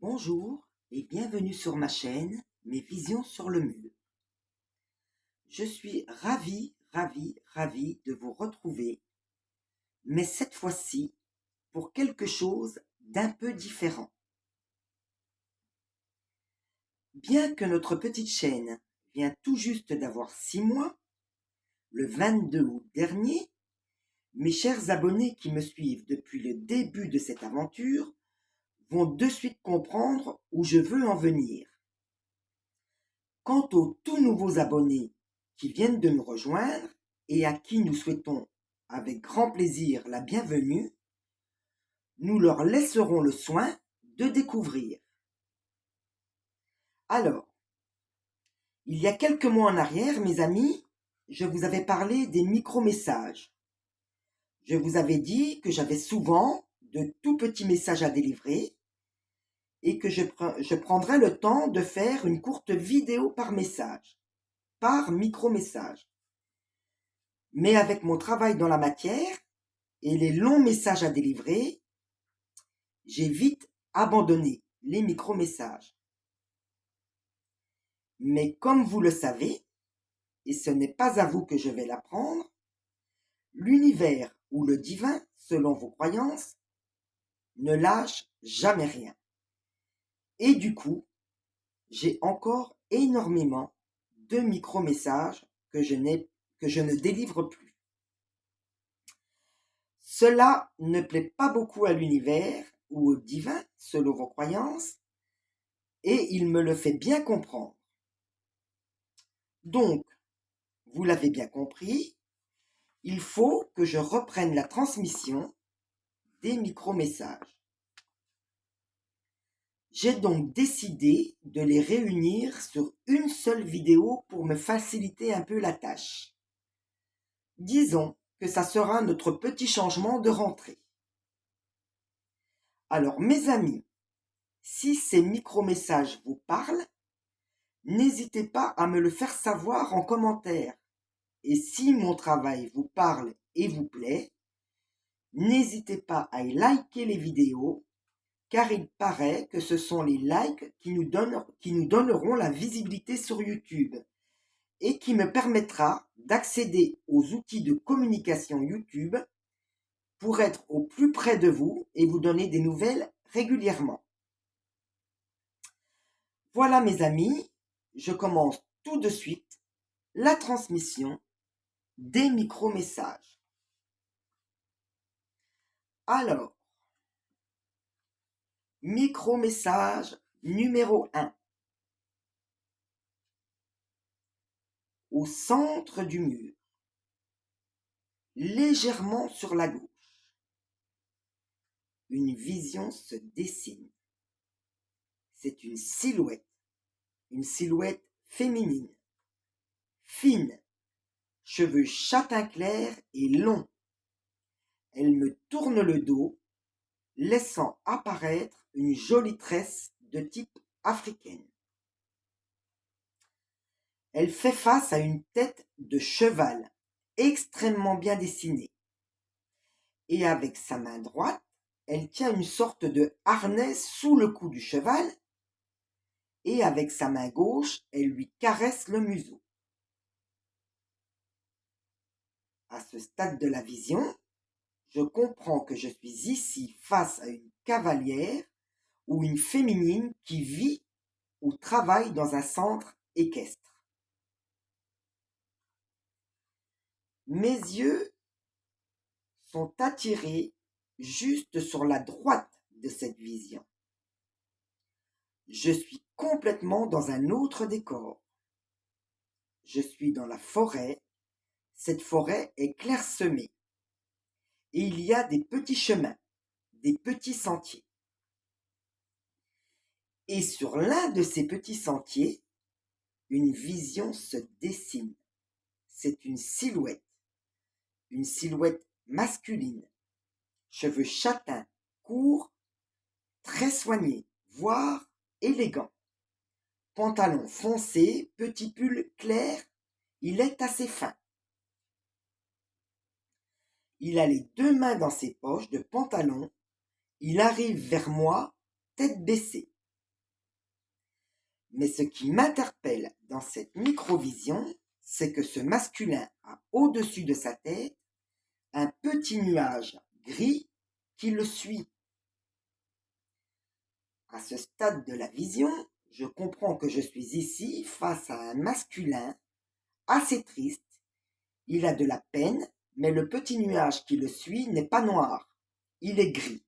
Bonjour et bienvenue sur ma chaîne Mes visions sur le mur. Je suis ravie de vous retrouver, mais cette fois-ci pour quelque chose d'un peu différent. Bien que notre petite chaîne vient tout juste d'avoir 6 mois, le 22 août dernier, mes chers abonnés qui me suivent depuis le début de cette aventure vont de suite comprendre où je veux en venir. Quant aux tout nouveaux abonnés qui viennent de nous rejoindre et à qui nous souhaitons avec grand plaisir la bienvenue, nous leur laisserons le soin de découvrir. Alors, il y a quelques mois en arrière, mes amis, je vous avais parlé des micro-messages. Je vous avais dit que j'avais souvent de tout petits messages à délivrer et que je prendrais le temps de faire une courte vidéo par message, par micro-message. Mais avec mon travail dans la matière et les longs messages à délivrer, j'ai vite abandonné les micro-messages. Mais comme vous le savez, et ce n'est pas à vous que je vais l'apprendre, l'univers ou le divin, selon vos croyances, ne lâche jamais rien. Et du coup, j'ai encore énormément de micro-messages que je ne délivre plus. Cela ne plaît pas beaucoup à l'univers ou au divin, selon vos croyances, et il me le fait bien comprendre. Donc, vous l'avez bien compris, il faut que je reprenne la transmission des micro-messages. J'ai donc décidé de les réunir sur une seule vidéo pour me faciliter un peu la tâche. Disons que ça sera notre petit changement de rentrée. Alors mes amis, si ces micro-messages vous parlent, n'hésitez pas à me le faire savoir en commentaire. Et si mon travail vous parle et vous plaît, n'hésitez pas à liker les vidéos, car il paraît que ce sont les likes qui nous donneront la visibilité sur YouTube et qui me permettra d'accéder aux outils de communication YouTube pour être au plus près de vous et vous donner des nouvelles régulièrement. Voilà mes amis, je commence tout de suite la transmission des micro-messages. Alors, micro-message numéro 1. Au centre du mur, légèrement sur la gauche, une vision se dessine. C'est une silhouette féminine, fine, cheveux châtain clair et longs. Elle me tourne le dos, laissant apparaître une jolie tresse de type africaine. Elle fait face à une tête de cheval extrêmement bien dessinée. Et avec sa main droite, elle tient une sorte de harnais sous le cou du cheval et avec sa main gauche, elle lui caresse le museau. À ce stade de la vision, je comprends que je suis ici face à une cavalière ou une féminine qui vit ou travaille dans un centre équestre. Mes yeux sont attirés juste sur la droite de cette vision. Je suis complètement dans un autre décor. Je suis dans la forêt. Cette forêt est clairsemée. Et il y a des petits chemins, des petits sentiers. Et sur l'un de ces petits sentiers, une vision se dessine. C'est une silhouette masculine, cheveux châtains, courts, très soignés, voire élégants. Pantalon foncé, petit pull clair, il est assez fin. Il a les deux mains dans ses poches de pantalon, il arrive vers moi, tête baissée. Mais ce qui m'interpelle dans cette microvision, c'est que ce masculin a au-dessus de sa tête un petit nuage gris qui le suit. À ce stade de la vision, je comprends que je suis ici face à un masculin assez triste. Il a de la peine, mais le petit nuage qui le suit n'est pas noir, il est gris.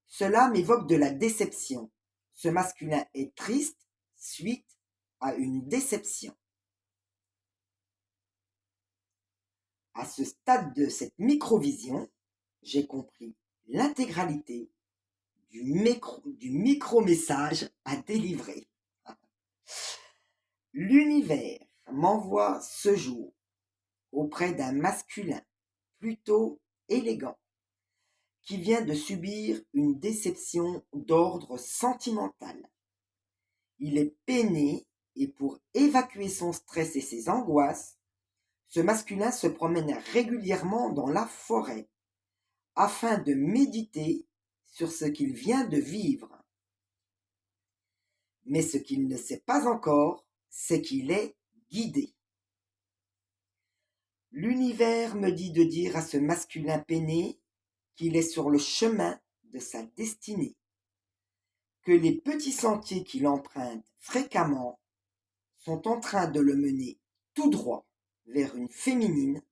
Cela m'évoque de la déception. Ce masculin est triste suite à une déception. À ce stade de cette microvision, j'ai compris l'intégralité du micro-message à délivrer. L'univers m'envoie ce jour auprès d'un masculin plutôt élégant qui vient de subir une déception d'ordre sentimental. Il est peiné et pour évacuer son stress et ses angoisses, ce masculin se promène régulièrement dans la forêt afin de méditer sur ce qu'il vient de vivre. Mais ce qu'il ne sait pas encore, c'est qu'il est guidé. L'univers me dit de dire à ce masculin peiné qu'il est sur le chemin de sa destinée, que les petits sentiers qu'il emprunte fréquemment sont en train de le mener tout droit vers une féminine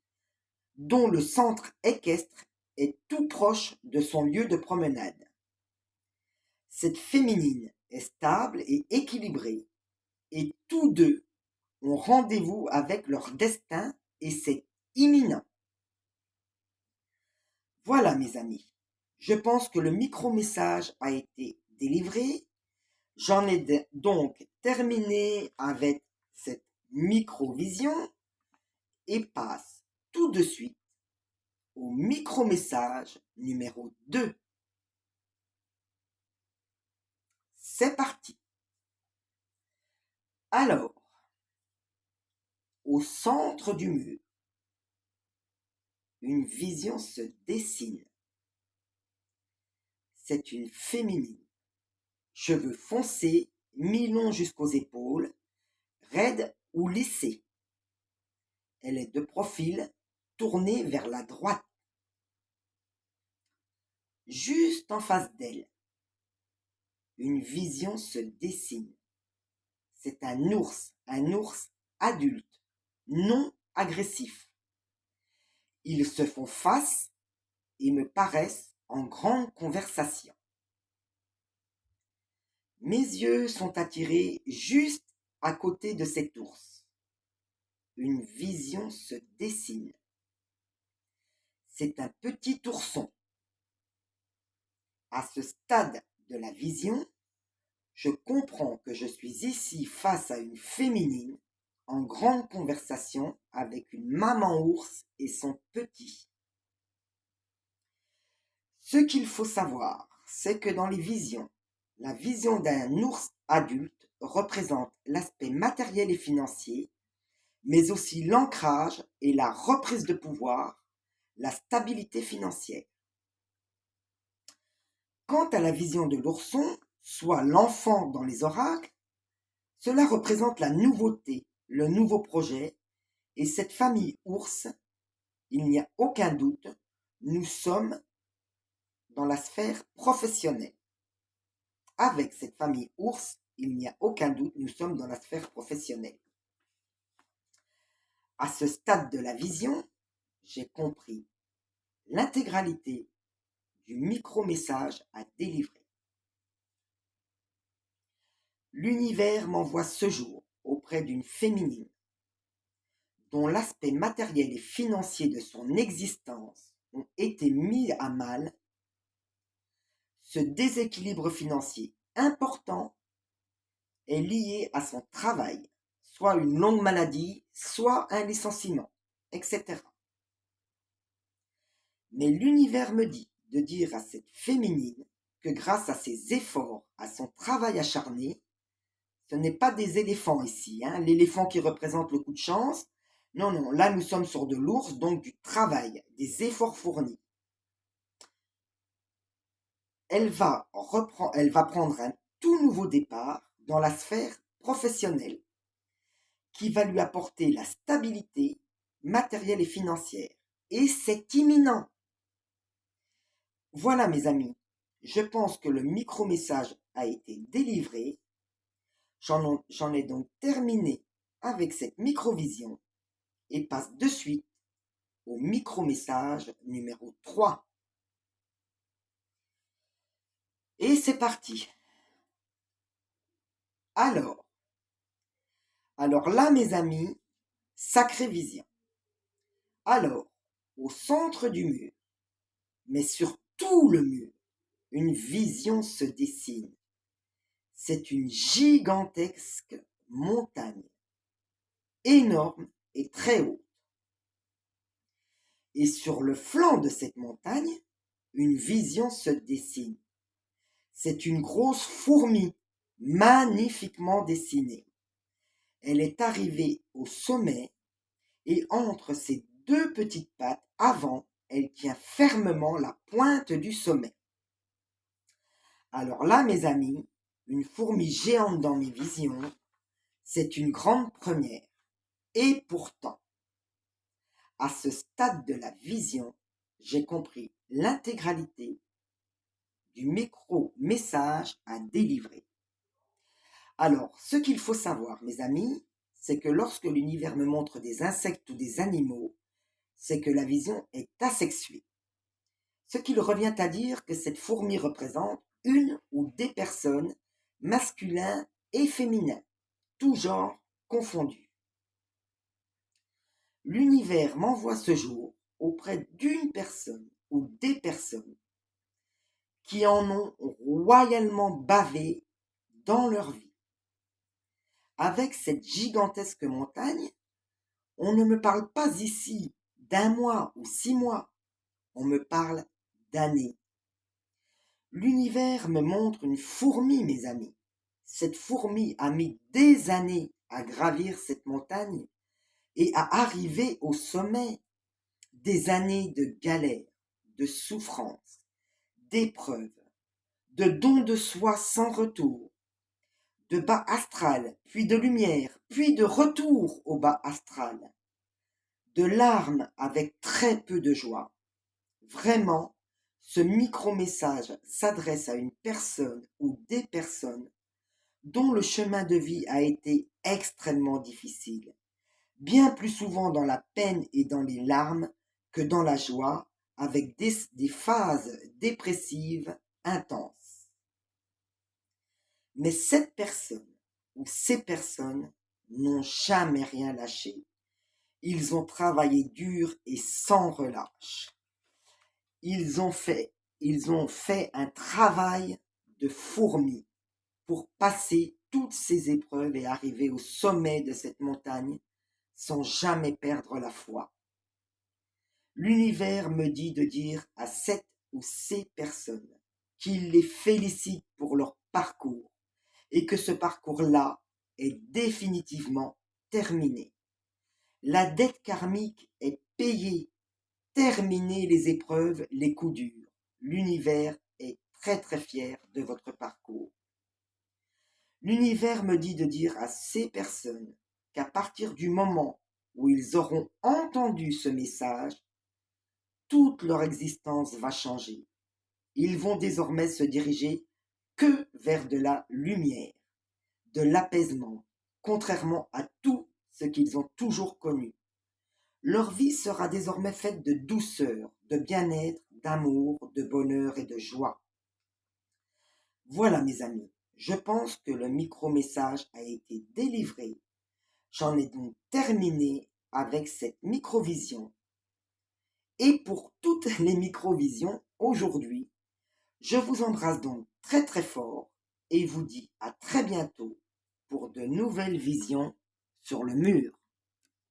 dont le centre équestre est tout proche de son lieu de promenade. Cette féminine est stable et équilibrée, et tous deux ont rendez-vous avec leur destin et c'est imminent. Voilà mes amis, je pense que le micro-message a été délivré. J'en ai donc terminé avec cette micro-vision et passe tout de suite au micro-message numéro 2. C'est parti. Alors, au centre du mur, une vision se dessine. C'est une féminine. Cheveux foncés, mi-longs jusqu'aux épaules, raides ou lissés. Elle est de profil, tournée vers la droite. Juste en face d'elle, une vision se dessine. C'est un ours adulte, non agressif. Ils se font face et me paraissent en grande conversation. Mes yeux sont attirés juste à côté de cet ours. Une vision se dessine. C'est un petit ourson. À ce stade de la vision, je comprends que je suis ici face à une féminine en grande conversation avec une maman ours et son petit. Ce qu'il faut savoir, c'est que dans les visions, la vision d'un ours adulte représente l'aspect matériel et financier, mais aussi l'ancrage et la reprise de pouvoir, la stabilité financière. Quant à la vision de l'ourson, soit l'enfant dans les oracles, cela représente la nouveauté, le nouveau projet, et cette famille ours, il n'y a aucun doute, nous sommes dans la sphère professionnelle. Avec cette famille ours, il n'y a aucun doute, nous sommes dans la sphère professionnelle. À ce stade de la vision, j'ai compris l'intégralité du micro-message à délivrer. L'univers m'envoie ce jour auprès d'une féminine dont l'aspect matériel et financier de son existence ont été mis à mal. Ce déséquilibre financier important est lié à son travail, soit une longue maladie, soit un licenciement, etc. Mais l'univers me dit de dire à cette féminine que grâce à ses efforts, à son travail acharné, ce n'est pas des éléphants ici, l'éléphant qui représente le coup de chance. Non, non, là nous sommes sur de l'ours, donc du travail, des efforts fournis. Elle va prendre un tout nouveau départ dans la sphère professionnel qui va lui apporter la stabilité matérielle et financière. Et c'est imminent. Voilà mes amis, je pense que le micro-message a été délivré. J'en ai donc terminé avec cette microvision et passe de suite au micro-message numéro 3. Et c'est parti. Alors là mes amis, sacrée vision. Alors, au centre du mur, mais sur tout le mur, une vision se dessine. C'est une gigantesque montagne, énorme et très haute. Et sur le flanc de cette montagne, une vision se dessine. C'est une grosse fourmi, magnifiquement dessinée. Elle est arrivée au sommet et entre ses deux petites pattes avant, elle tient fermement la pointe du sommet. Alors là, mes amis, une fourmi géante dans mes visions, c'est une grande première. Et pourtant, à ce stade de la vision, j'ai compris l'intégralité du micro-message à délivrer. Alors, ce qu'il faut savoir, mes amis, c'est que lorsque l'univers me montre des insectes ou des animaux, c'est que la vision est asexuée. Ce qui revient à dire que cette fourmi représente une ou des personnes, masculins et féminins, tout genre confondus. L'univers m'envoie ce jour auprès d'une personne ou des personnes qui en ont royalement bavé dans leur vie. Avec cette gigantesque montagne, on ne me parle pas ici d'1 mois ou 6 mois, on me parle d'années. L'univers me montre une fourmi, mes amis. Cette fourmi a mis des années à gravir cette montagne et à arriver au sommet. Des années de galères, de souffrances, d'épreuves, de dons de soi sans retour, de bas astral, puis de lumière, puis de retour au bas astral, de larmes avec très peu de joie. Vraiment, ce micro-message s'adresse à une personne ou des personnes dont le chemin de vie a été extrêmement difficile, bien plus souvent dans la peine et dans les larmes que dans la joie, avec des phases dépressives intenses. Mais cette personne ou ces personnes n'ont jamais rien lâché. Ils ont travaillé dur et sans relâche. Ils ont fait un travail de fourmi pour passer toutes ces épreuves et arriver au sommet de cette montagne sans jamais perdre la foi. L'univers me dit de dire à cette ou ces personnes qu'il les félicite pour leur parcours et que ce parcours-là est définitivement terminé. La dette karmique est payée. Terminez les épreuves, les coups durs. L'univers est très très fier de votre parcours. L'univers me dit de dire à ces personnes qu'à partir du moment où ils auront entendu ce message, toute leur existence va changer. Ils vont désormais se diriger que vers de la lumière, de l'apaisement, contrairement à tout ce qu'ils ont toujours connu. Leur vie sera désormais faite de douceur, de bien-être, d'amour, de bonheur et de joie. Voilà mes amis, je pense que le micro-message a été délivré. J'en ai donc terminé avec cette microvision. Et pour toutes les microvisions aujourd'hui, je vous embrasse donc très très fort et vous dis à très bientôt pour de nouvelles visions sur le mur.